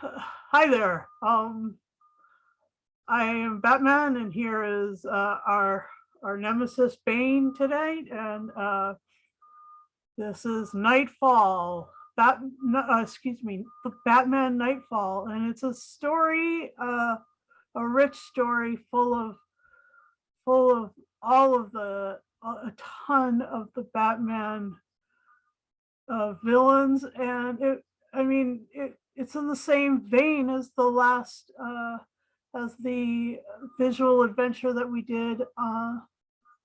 Hi there. I am Batman, and here is our nemesis Bane today, and this is Knightfall. Excuse me, the Batman Knightfall, and it's a story, a rich story full of all of a ton of the Batman villains, and it's in the same vein as the last as the visual adventure that we did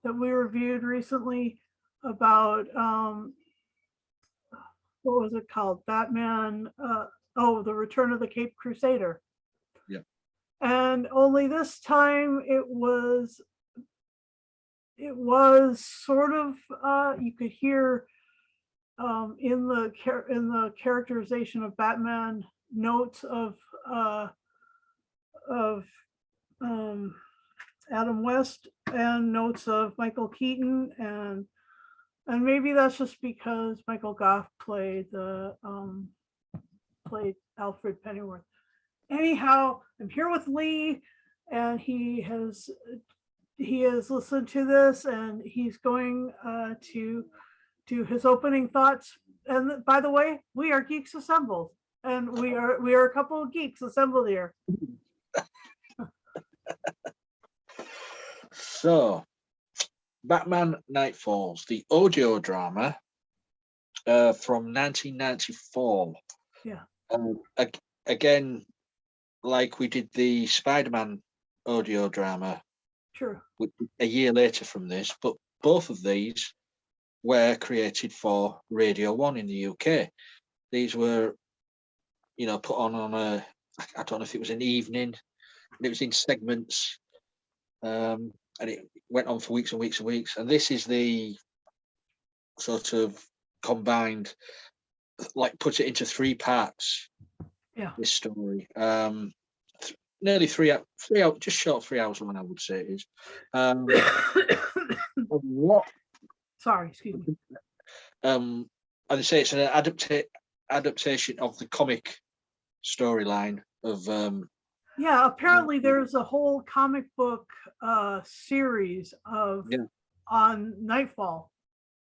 that we reviewed recently about what was it called, Batman, the Return of the Cape Crusader. Yeah. And only this time it was sort of you could hear in the characterization of Batman notes of Adam West and notes of Michael Keaton, and maybe that's just because Michael Goff played Alfred Pennyworth. Anyhow, I'm here with Lee, and he has listened to this, and he's going to do his opening thoughts. And by the way, we are geeks assembled, and we are a couple of geeks assembled here. So, Batman Knightfalls, the audio drama from 1994. Yeah. Again, like we did the Spider-Man audio drama. True. A year later from this, but both of these were created for Radio 1 in the UK. These were, put on a, I don't know if it was an evening, and it was in segments, and it went on for weeks and weeks and weeks. And this is the sort of combined, like put it into 3 parts. Yeah. This story, nearly 3 hours, just short of 3 hours long, I would say it is. What? Sorry, excuse me. And they say it's an adaptation of the comic storyline of. Yeah, apparently there's a whole comic book series of on Knightfall.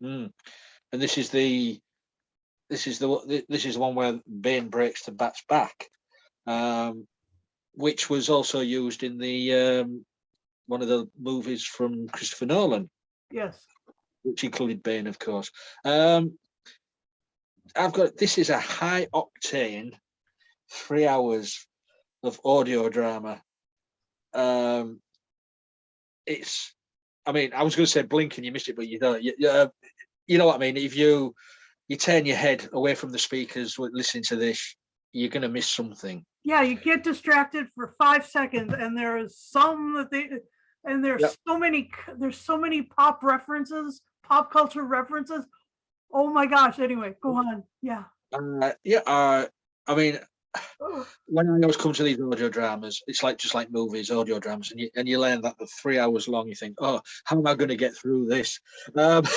And this is the one where Bane breaks the Bat's back, which was also used in the one of the movies from Christopher Nolan. Yes. Which included Bane, of course. This is a high octane 3 hours of audio drama. It's, I was going to say blink and you missed it, but you don't. You know what I mean. If you turn your head away from the speakers listening to this, you're going to miss something. Yeah, you get distracted for 5 seconds, and there's so many pop culture references. Oh my gosh! Anyway, go on. Yeah. When I always come to these audio dramas, it's just like movies, audio dramas, and you learn that the 3 hours long. You think, oh, how am I going to get through this? But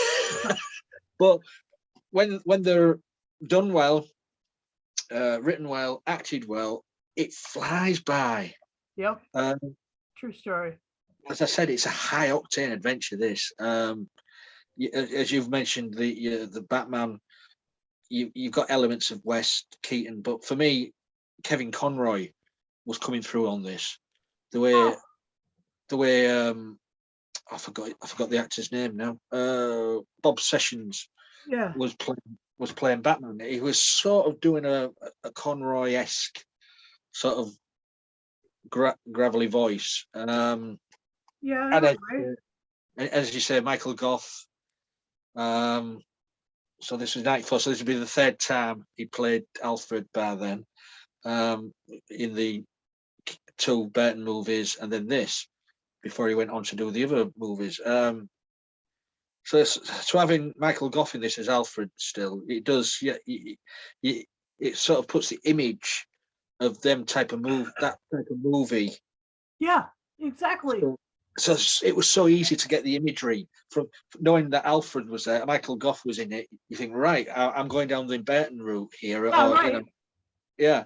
when they're done well, written well, acted well, it flies by. Yep. True story. As I said, it's a high octane adventure. This, as you've mentioned, the Batman. You've got elements of West, Keaton, but for me, Kevin Conroy was coming through on this. The way I forgot the actor's name now. Bob Sessions. Yeah. Was playing Batman. He was sort of doing a Conroy-esque sort of gravelly voice. And as you say, Michael Goth. So this was 94. So this would be the 3rd time he played Alfred by then, in the 2 Burton movies, and then this before he went on to do the other movies. So having Michael Goff in this as Alfred still, it does. Yeah, it sort of puts the image of that type of movie. Yeah, exactly. So it was so easy to get the imagery from knowing that Alfred was there, Michael Goff was in it. You think, right, I'm going down the Burton route here. Yeah, right. Yeah.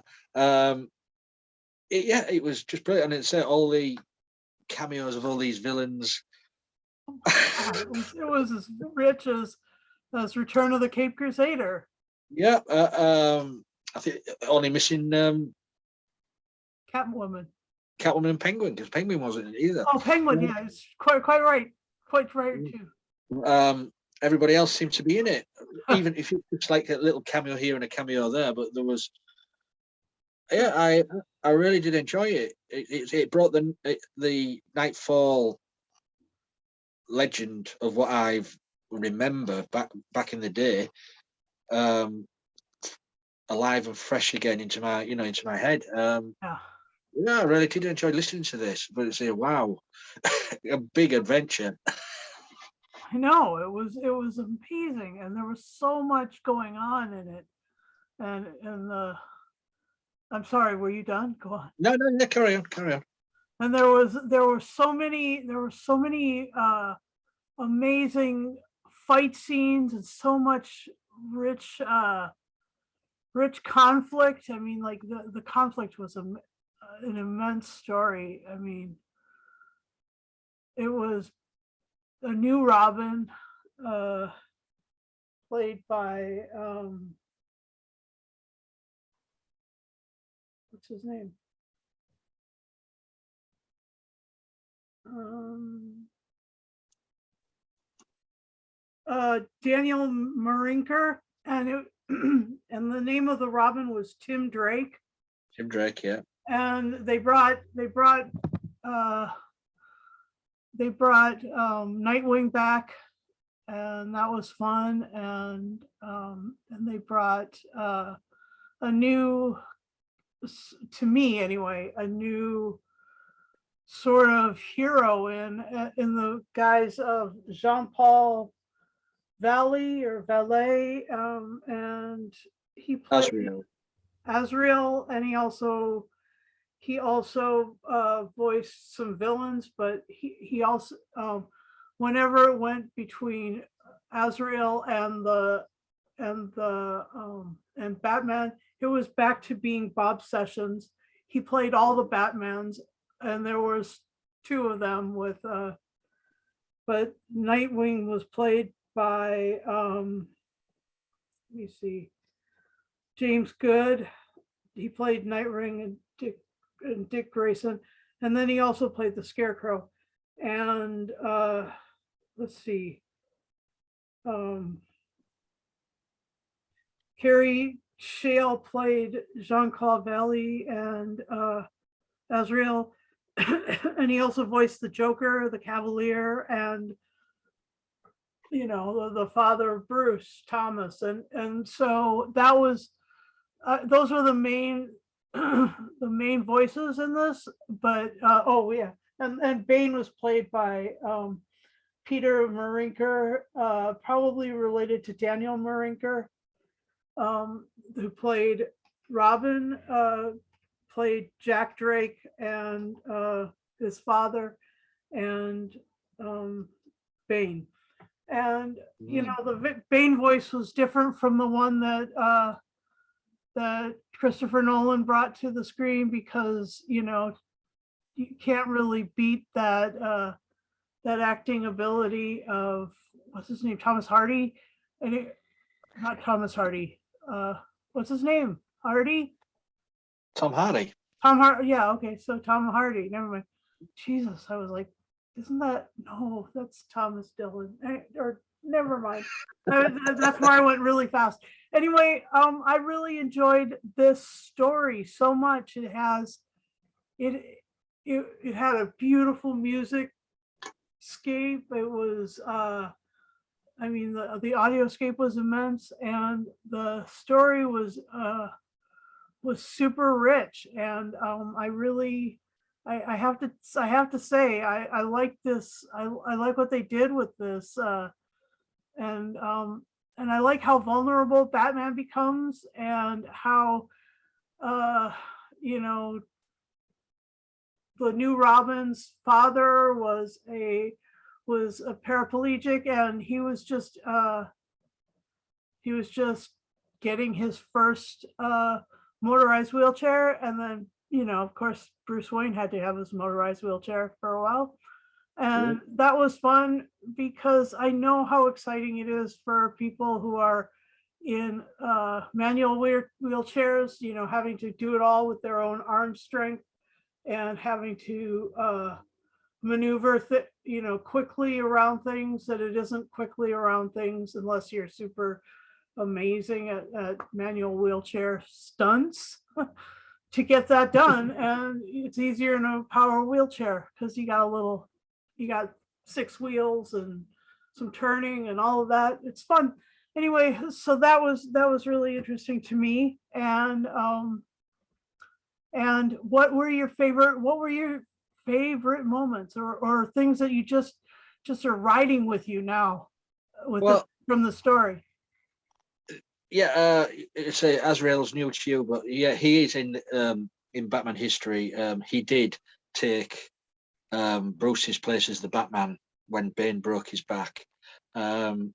It was just brilliant, and it's all the cameos of all these villains. God, it was as rich as Return of the Cape Crusader. Yeah. I think only missing Catwoman. Catwoman and Penguin, because Penguin wasn't in it either. Oh, Penguin, yeah, it's quite right. Quite right too. Everybody else seemed to be in it, even if it's like a little cameo here and a cameo there. But there was, yeah, I really did enjoy it. It brought the Knightfall legend of what I've remember back in the day, alive and fresh again into my head. Yeah. Yeah, I really did enjoy listening to this, but it's a wow, a big adventure. I know it was amazing, and there was so much going on in it. And I'm sorry, were you done? Go on. No, carry on. And there were so many amazing fight scenes and so much rich conflict. I mean, like the conflict was an immense story. I mean, it was a new Robin, played by what's his name? Daniel Marinker, and it and the name of the Robin was Tim Drake. Tim Drake, yeah. And they brought Nightwing back, and that was fun. And they brought a new, to me anyway, a new sort of hero in the guise of Jean-Paul Valley or Valet, and he played Azrael, and he also voiced some villains, but he also whenever it went between Azrael and Batman, it was back to being Bob Sessions. He played all the Batmans, and there was two of them with but Nightwing was played by let me see, James Good. He played Nightwing and Dick Grayson, and then he also played the Scarecrow. And let's see, Carrie Shale played Jean-Claude Valley and Azrael, and he also voiced the Joker, the Cavalier, and the father of Bruce Thomas, and so that was those are the main voices in this. But oh yeah, and Bane was played by Peter Marinker, probably related to Daniel Marinker, who played Robin, played Jack Drake and his father, and Bane. And the Bane voice was different from the one that Christopher Nolan brought to the screen, because you can't really beat that acting ability of, what's his name, Thomas Hardy, and not Thomas Hardy. What's his name? Hardy? Tom Hardy. Tom Hardy. Yeah. Okay. So Tom Hardy. Never mind. Jesus, I was like, isn't that, no, that's Thomas Dillon, or never mind. That's where I went really fast. Anyway, I really enjoyed this story so much. It had a beautiful music scape. It was I mean, the audio scape was immense, and the story was super rich. And I have to say, I like this. I like what they did with this, and I like how vulnerable Batman becomes, and how the new Robin's father was a paraplegic, and he was just getting his first motorized wheelchair, and then, you know, of course, Bruce Wayne had to have his motorized wheelchair for a while. And that was fun because I know how exciting it is for people who are in manual wheelchairs, you know, having to do it all with their own arm strength and having to maneuver, you know, quickly around things, that it isn't quickly around things unless you're super amazing at manual wheelchair stunts to get that done. And it's easier in a power wheelchair because you got 6 wheels and some turning and all of that. It's fun. Anyway, so that was really interesting to me. And what were your favorite moments, or things that you just are riding with you now with from the story? Yeah, say Azrael's new to you, but yeah, he is in Batman history. He did take Bruce's place as the Batman when Bane broke his back, and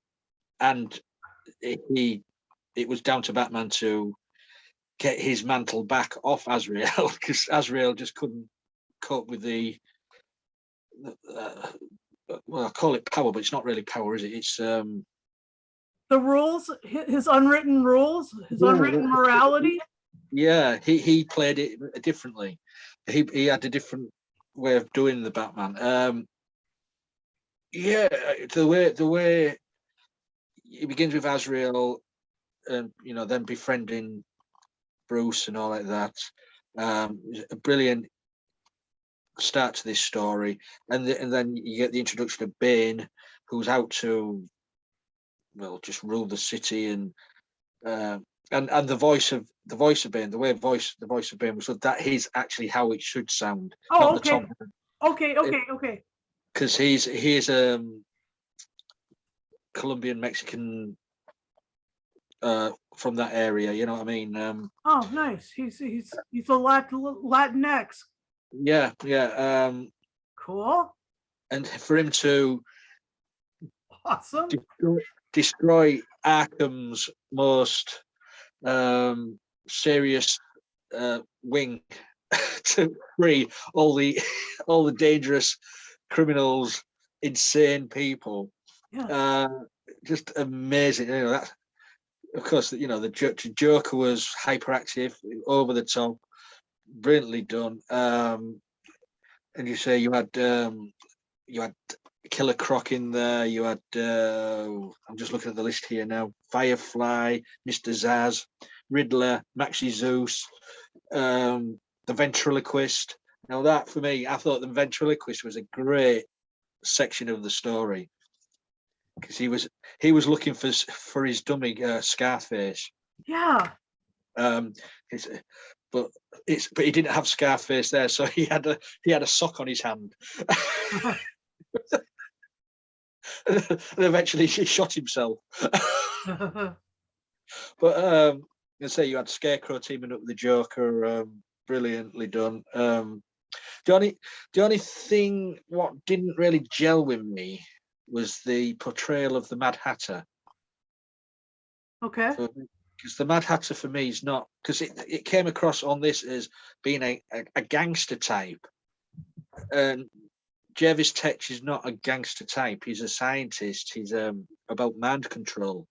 it was down to Batman to get his mantle back off Azrael because Azrael just couldn't cope with the well, I call it power, but it's not really power, is it? It's the rules, his unwritten rules, his unwritten morality. Yeah, he played it differently. He had a different way of doing the Batman. Yeah, the way it begins with Azrael, and you know, then befriending Bruce and all like that. A brilliant start to this story, and then you get the introduction of Bane, who's out to, well, just rule the city, and the voice of Bane, the voice of Bane was, so that is actually how it should sound. Oh, not okay. The top. Okay. Because he is Colombian Mexican from that area, you know what I mean? Oh, nice. He's a Latinx. Yeah. Cool. And for him to awesome destroy Arkham's most serious wing to free all the dangerous criminals, insane people. Yes. Just amazing. You know, that, of course, you know, the Joker was hyperactive, over the top, brilliantly done. And you say you had Killer Croc in there. You had I'm just looking at the list here now. Firefly, Mr. Zaz, Riddler, Maxi Zeus, the ventriloquist. Now that, for me, I thought the ventriloquist was a great section of the story because he was looking for his dummy Scarface. Yeah. But he didn't have Scarface there, so he had a sock on his hand. And eventually he shot himself. But I say you had Scarecrow teaming up with the Joker, brilliantly done. The only thing what didn't really gel with me was the portrayal of the Mad Hatter. Okay. Because the Mad Hatter for me is not, because it came across on this as being a gangster type, and Jervis Tetch is not a gangster type. He's a scientist. He's about mind control,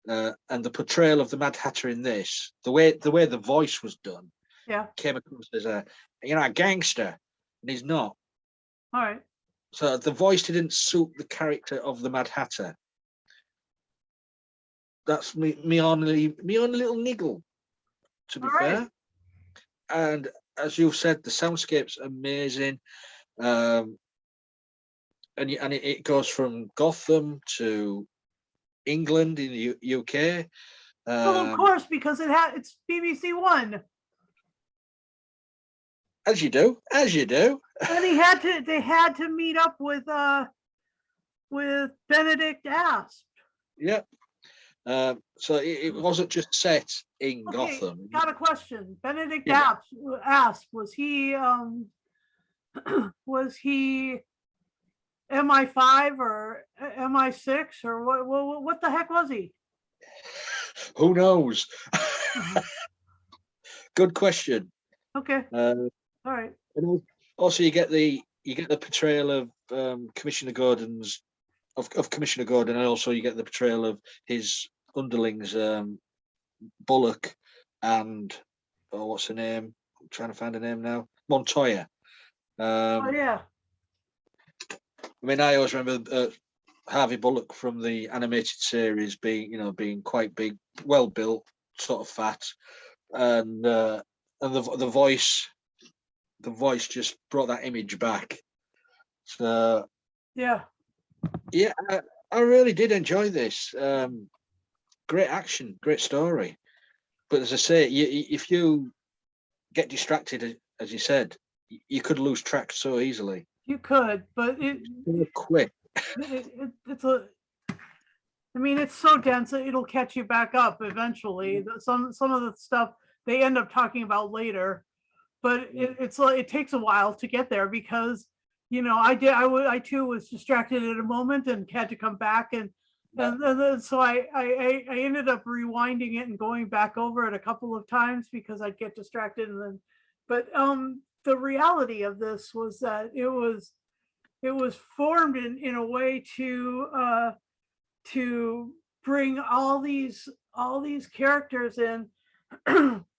and the portrayal of the Mad Hatter in this, the way the voice was done, came across as a gangster, and he's not. All right. So the voice didn't suit the character of the Mad Hatter. That's me only little niggle, to be fair. And as you've said, the soundscape's amazing. And it goes from Gotham to England in the UK. Well, of course, because it's BBC One. As you do. And they had to meet up with Benedict Asp. Yep. So it wasn't just set in Gotham. Got a question. Benedict Asp, was he was he MI5 or MI6 or what the heck was he? Who knows? Good question. Okay, Uh, all right. and also, you get the portrayal of Commissioner Gordon's of Commissioner Gordon, and also you get the portrayal of his underlings, Bullock and what's her name? I'm trying to find her name now. Montoya. Oh yeah, I mean, I always remember Harvey Bullock from the animated series being quite big, well built, sort of fat, and the voice just brought that image back. So yeah. yeah, I really did enjoy this. Great action, great story. But as I say, if you get distracted, as you said, you could lose track so easily. You could, but So quick. it's a. I mean, it's so dense it'll catch you back up eventually. Some of the stuff they end up talking about later, but it's like it takes a while to get there because I too was distracted at a moment and had to come back and then so I ended up rewinding it and going back over it a couple of times because I'd get distracted and then but the reality of this was that it was formed in a way to bring all these characters in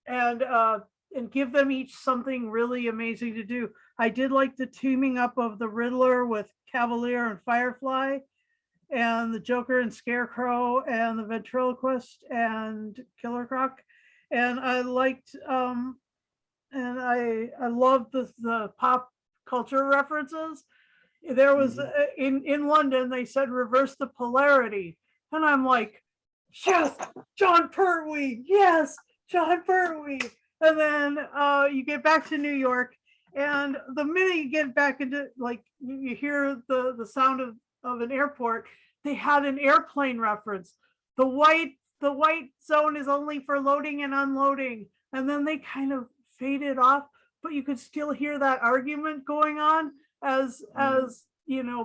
and give them each something really amazing to do. I did like the teaming up of the Riddler with Cavalier and Firefly, and the Joker and Scarecrow, and the Ventriloquist and Killer Croc, and I liked and I loved the pop culture references. There was in London they said reverse the polarity, and I'm like, yes, John Pertwee, yes, John Pertwee. And then you get back to New York, and the minute you get back into like you hear the sound of an airport, they had an airplane reference. The white zone is only for loading and unloading, and then they kind of faded off, but you could still hear that argument going on as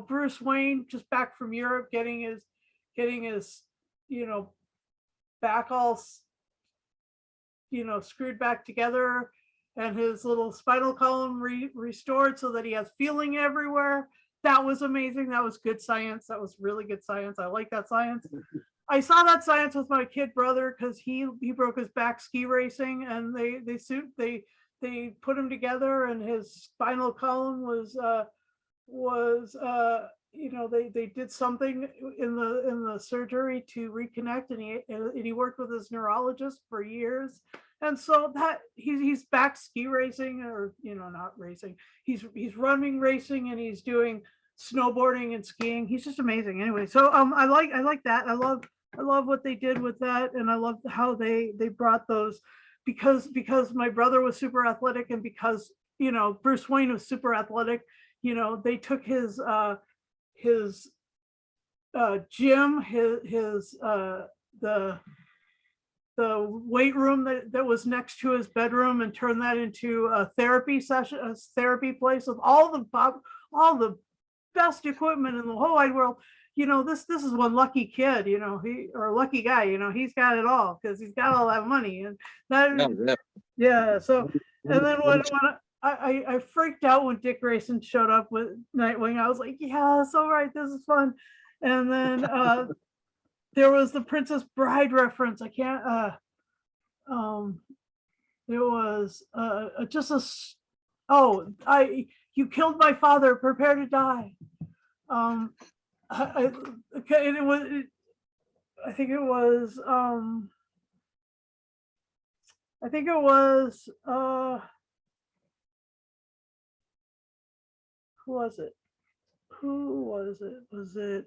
Bruce Wayne just back from Europe getting his back all screwed back together and his little spinal column restored so that he has feeling everywhere. That was amazing. That was good science. That was really good science. I like that science. I saw that science with my kid brother because he broke his back ski racing, and they put him together, and his spinal column they did something in the surgery to reconnect, and he worked with his neurologist for years, and so that he's back ski racing, or not racing, he's running racing, and he's doing snowboarding and skiing. He's just amazing. Anyway, so I like that. I love what they did with that, and I love how they brought those because my brother was super athletic, and because Bruce Wayne was super athletic. They took his gym, the weight room that was next to his bedroom, and turned that into a therapy session, a therapy place with all the best equipment in the whole wide world. This is one lucky kid, or lucky guy, he's got it all because he's got all that money, and that yeah. So and then when I freaked out when Dick Grayson showed up with Nightwing. I was like, yes, all right, this is fun. And then there was the Princess Bride reference. I can't it was just you killed my father, prepare to die. I think it was who was it? Was it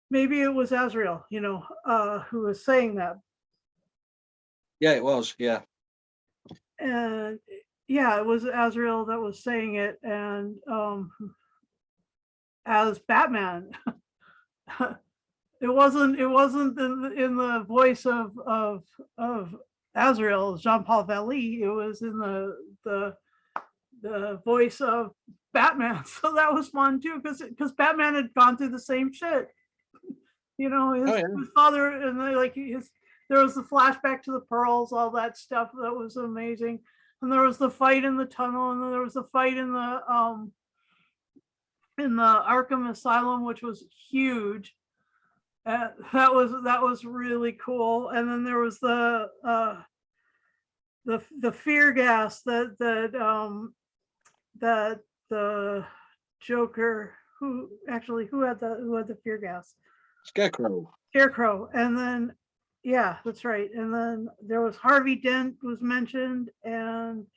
maybe it was Azrael, who was saying that. Yeah, it was. Yeah. And yeah, it was Azrael that was saying it, and as Batman. It wasn't in the voice of Azrael, Jean-Paul Vallée. It was in the voice of Batman. So that was fun too, because Batman had gone through the same shit. You know, Oh his yeah. father and like his there was the flashback to the pearls, all that stuff that was amazing. And there was the fight in the tunnel, and then there was the fight in the Arkham asylum, which was huge. That was really cool. And then there was the fear gas that the Joker who had the fear gas? Scarecrow. Scarecrow. And then yeah, that's right. And then there was Harvey Dent was mentioned, and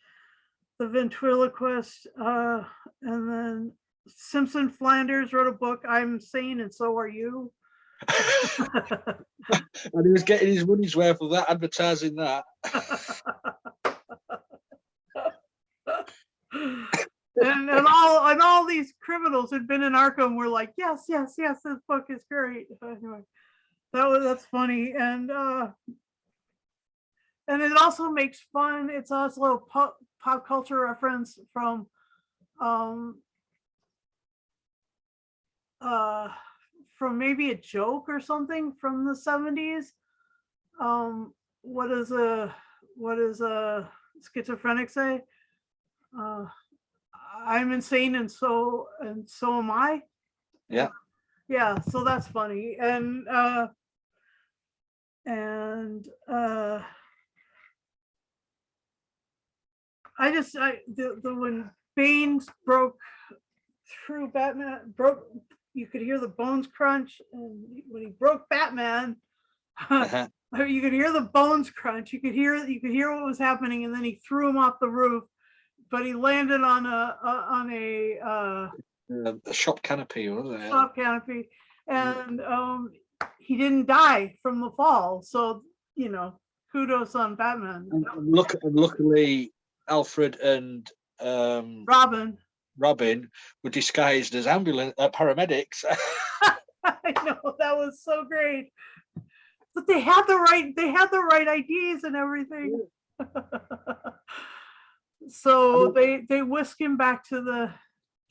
the ventriloquist, and then Simpson Flanders wrote a book, I'm Sane and So Are You. And he was getting his money's worth of that, advertising that. and all these criminals who'd been in Arkham were like, yes, this book is great. Anyway, that's funny. And it also makes fun. It's also a pop culture reference from maybe a joke or something from the 70s. What does a schizophrenic say? I'm insane and so am I. Yeah. Yeah, so that's funny. And when Bane broke through Batman, you could hear the bones crunch, and when he broke Batman, Uh-huh. you could hear the bones crunch. You could hear what was happening, and then he threw him off the roof, but he landed on a shop canopy, wasn't it? shop canopy, and he didn't die from the fall. So kudos on Batman. And luckily, Alfred and Robin were disguised as paramedics. I know, that was so great. But they had the right ideas and everything. So they whisk him back to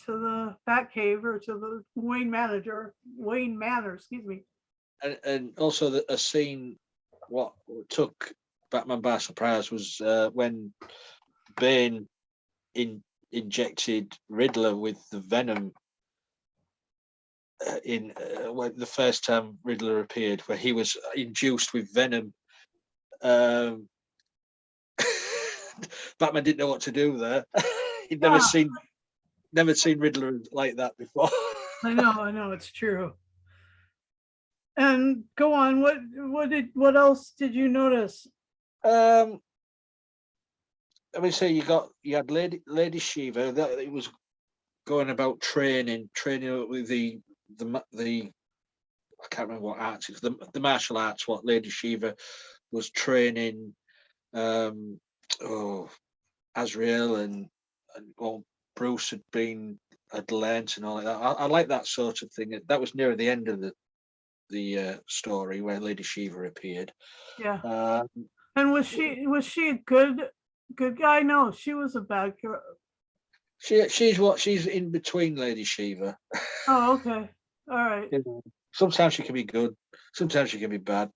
the Batcave, or to the Wayne Manor, excuse me. And also a scene what took Batman by surprise was when Bane injected Riddler with the venom when the first time Riddler appeared, where he was induced with venom. Batman didn't know what to do there. He'd never seen Riddler like that before. I know, it's true. And go on. What else did you notice? I mean, so you had Lady Shiva, that it was going about training with the I can't remember what arts it's the martial arts, what Lady Shiva was training Azrael and Bruce had learnt and all like that. I like that sort of thing. That was near the end of the story where Lady Shiva appeared. Yeah. And was she a good guy? No, she was a bad girl. She's in between Lady Shiva. Oh, okay. All right. Sometimes she can be good, sometimes she can be bad.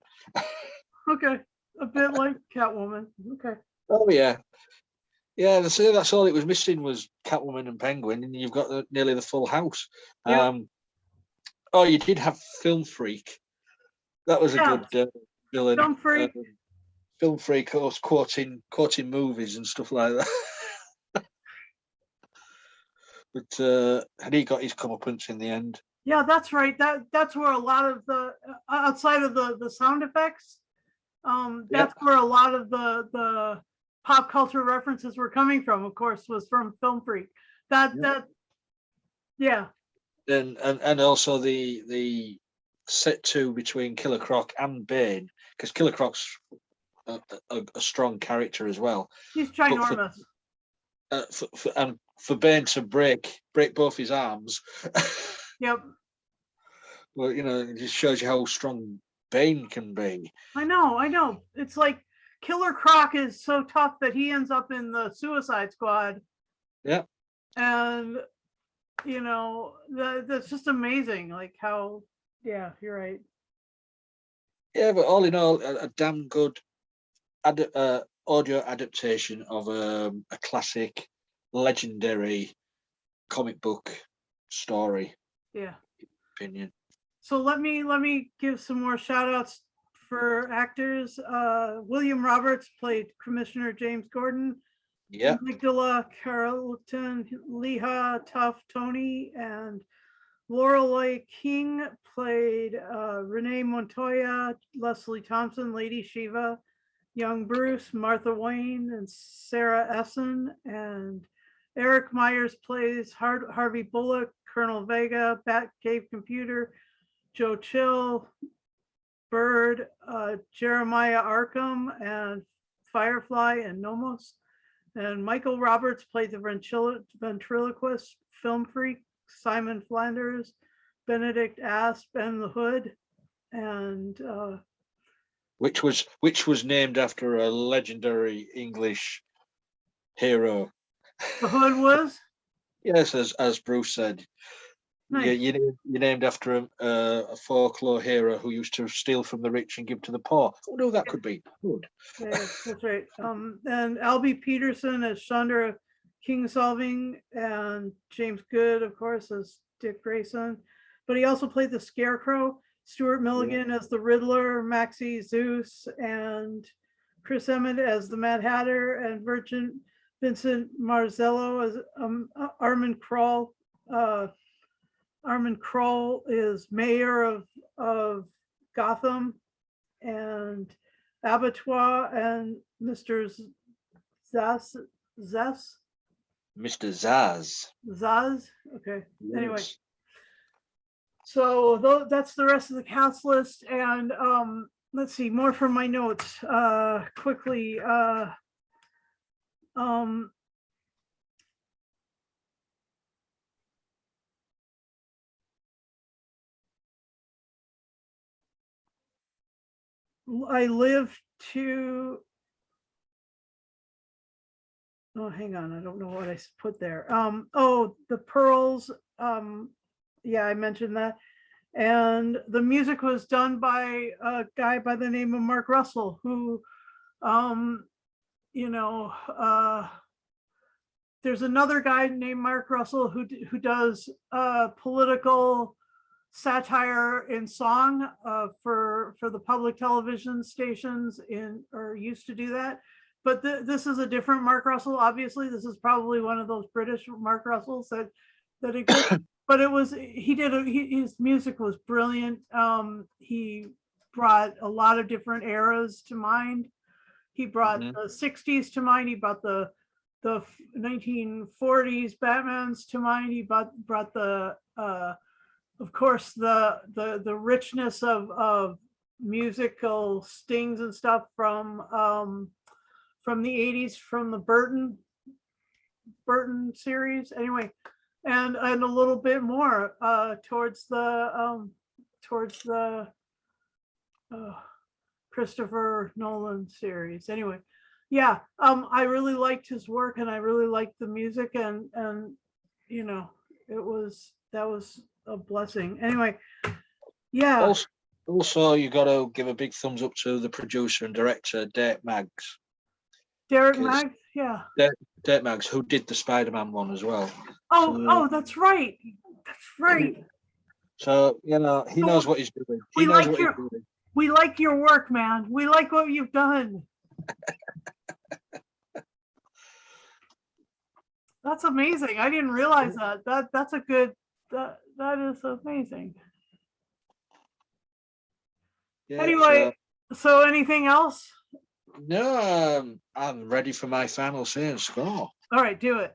Okay. A bit like Catwoman. Okay. Oh yeah. Yeah, that's all it was missing was Catwoman and Penguin, and you've got nearly the full house. Yep. You did have Film Freak. That was a good villain. Film Freak. Film Freak, of course, quoting movies and stuff like that. But and he got his comeuppance in the end. Yeah, that's right. That's where a lot of the outside of the sound effects, that's where a lot of the pop culture references were coming from. Of course, was from Film Freak. Yeah. And also the set two between Killer Croc and Bane, because Killer Croc's a strong character as well. He's ginormous. For Bane to break both his arms. Yep. Well, it just shows you how strong Bane can be. I know. It's like Killer Croc is so tough that he ends up in the Suicide Squad. Yeah. And that's just amazing. Like how, yeah, you're right. Yeah, but all in all, a damn good audio adaptation of a classic, legendary comic book story. Yeah. Opinion. So let me give some more shout outs for actors. William Roberts played Commissioner James Gordon. Yeah. Amygdala Carlton, Leha Tough Tony, and Lorelei King played Renee Montoya, Leslie Thompson, Lady Shiva, Young Bruce, Martha Wayne, and Sarah Essen. And Eric Myers plays Harvey Bullock, Colonel Vega, Batcave Computer, Joe Chill, Bird, Jeremiah Arkham, and Firefly and Nomos. And Michael Roberts played the ventriloquist film freak, Simon Flanders, Benedict Asp, and the Hood. And which was named after a legendary English hero. the Hood was? Yes, as Bruce said. Nice. You're named after a folklore hero who used to steal from the rich and give to the poor. Oh no, that could be good. Yeah, that's right. And Albie Peterson as Chandra Kingsolving, and James Good, of course, as Dick Grayson. But he also played the Scarecrow. Stuart Milligan as the Riddler, Maxie Zeus, and Chris Emmett as the Mad Hatter, and Vincent Marzello as Armand Kroll. Armand Kroll is mayor of Gotham, and Abattoir and Mr. Zaz. Mr. Zaz. Zaz. Okay. Yes. Anyway, so that's the rest of the cast list, and let's see more from my notes quickly. I live to. Oh, hang on. I don't know what I put there. Oh, the pearls. Yeah, I mentioned that. And the music was done by a guy by the name of Mark Russell, who, you know, there's another guy named Mark Russell who does political satire in song for the public television stations or used to do that. But this is a different Mark Russell. Obviously, this is probably one of those British Mark Russells that exist. But his music was brilliant. He brought a lot of different eras to mind. He brought the 60s to mind. He brought the 1940s Batmans to mind. He brought the of course the richness of musical stings and stuff from the 80s, from the Burton series. Anyway, and a little bit more towards the Christopher Nolan series. Anyway, yeah, I really liked his work, and I really liked the music, and that was a blessing. Anyway, yeah. Also, you got to give a big thumbs up to the producer and director, Derek Maggs. Derek Maggs, yeah. Derek Maggs, who did the Spider-Man one as well. Oh, that's right. That's right. So, he knows what he's doing. We like your work, man. We like what you've done. That's amazing. I didn't realize that. That's a good. That is amazing. Yeah, anyway, so anything else? No, I'm ready for my final say and score. All right, do it.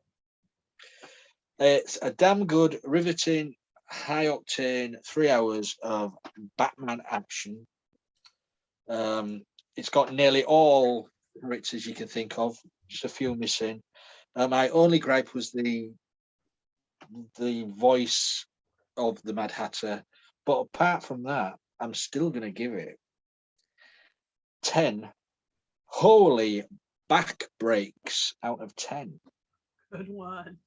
It's a damn good, riveting, high octane 3 hours of Batman action. It's got nearly all characters you can think of, just a few missing. My only gripe was the voice of the Mad Hatter, but apart from that, I'm still going to give it 10 holy back breaks out of 10. Good one.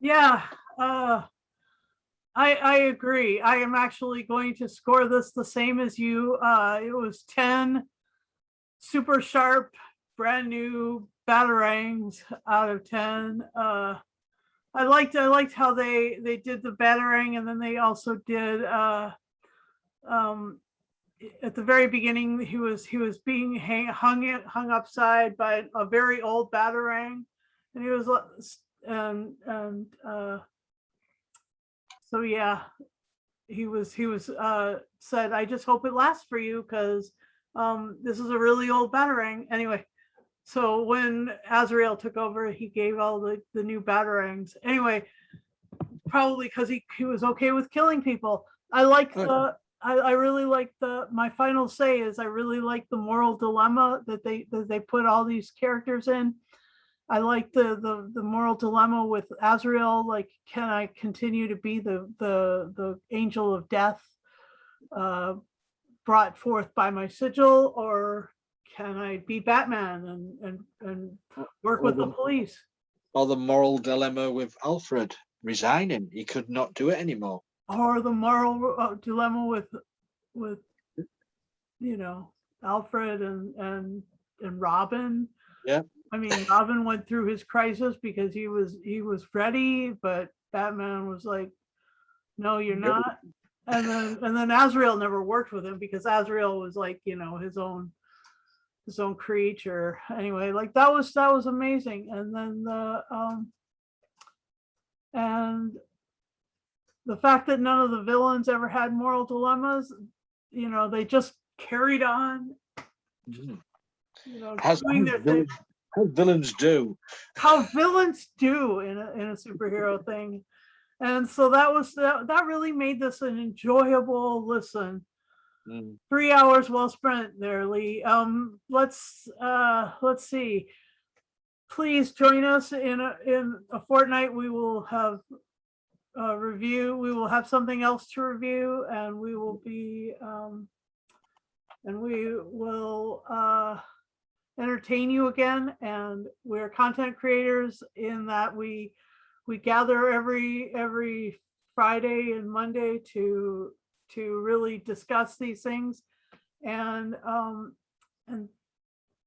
Yeah, I agree. I am actually going to score this the same as you. It was 10 super sharp, brand new batarangs out of 10. I liked how they did the batarang, and then they also did at the very beginning he was being hung upside by a very old batarang, and he was so yeah, he was said, I just hope it lasts for you, because this is a really old batarang. Anyway, so when Azrael took over, he gave all the new batarangs. Anyway, probably because he was okay with killing people. I like I really like my final say is I really like the moral dilemma that they put all these characters in. I like the moral dilemma with Azrael, like, can I continue to be the angel of death brought forth by my sigil, or can I be Batman and work with the police? Or the moral dilemma with Alfred resigning. He could not do it anymore. Or the moral dilemma with Alfred and Robin. Yeah. I mean, Robin went through his crisis because he was ready, but Batman was like, no, you're not. And then Azrael never worked with him because Azrael was like, his own creature. Anyway, like that was amazing. And then the fact that none of the villains ever had moral dilemmas, they just carried on. How villains do. How villains do in a superhero thing. And so that really made this an enjoyable listen. 3 hours well spent there, Lee. Let's see. Please join us in a fortnight. We will have a review. We will have something else to review, and we will entertain you again. And we're content creators in that we gather every Friday and Monday to really discuss these things. And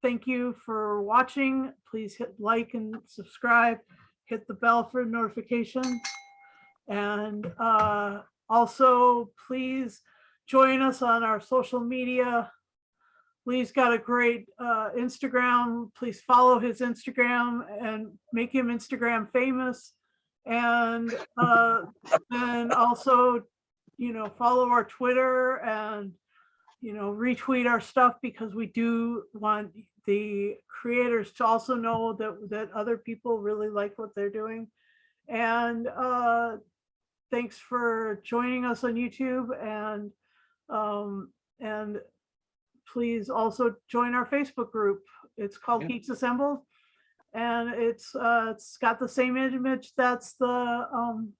thank you for watching. Please hit like and subscribe, hit the bell for notifications. And also please join us on our social media. Lee's got a great Instagram. Please follow his Instagram and make him Instagram famous. And also, follow our Twitter and, retweet our stuff, because we do want the creators to also know that other people really like what they're doing. And thanks for joining us on YouTube, and please also join our Facebook group. It's called Geeks Assembled, and it's got the same image that's on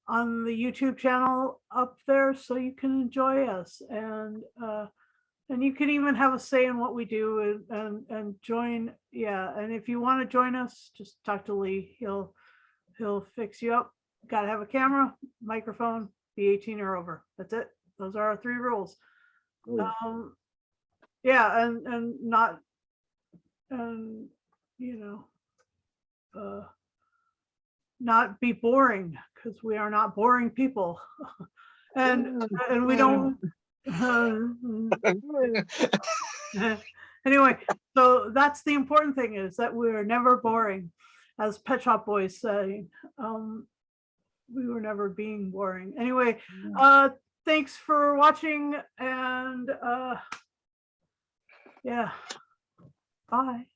the YouTube channel up there, so you can enjoy us, and you can even have a say in what we do, and join. Yeah, and if you want to join us, just talk to Lee. He'll fix you up. Got to have a camera, microphone, be 18 or over. That's it. Those are our 3 rules. Yeah, and not, not be boring, because we are not boring people. and we don't anyway, so that's the important thing, is that we're never boring. As Pet Shop Boys say, we were never being boring. Anyway, thanks for watching, and yeah, bye.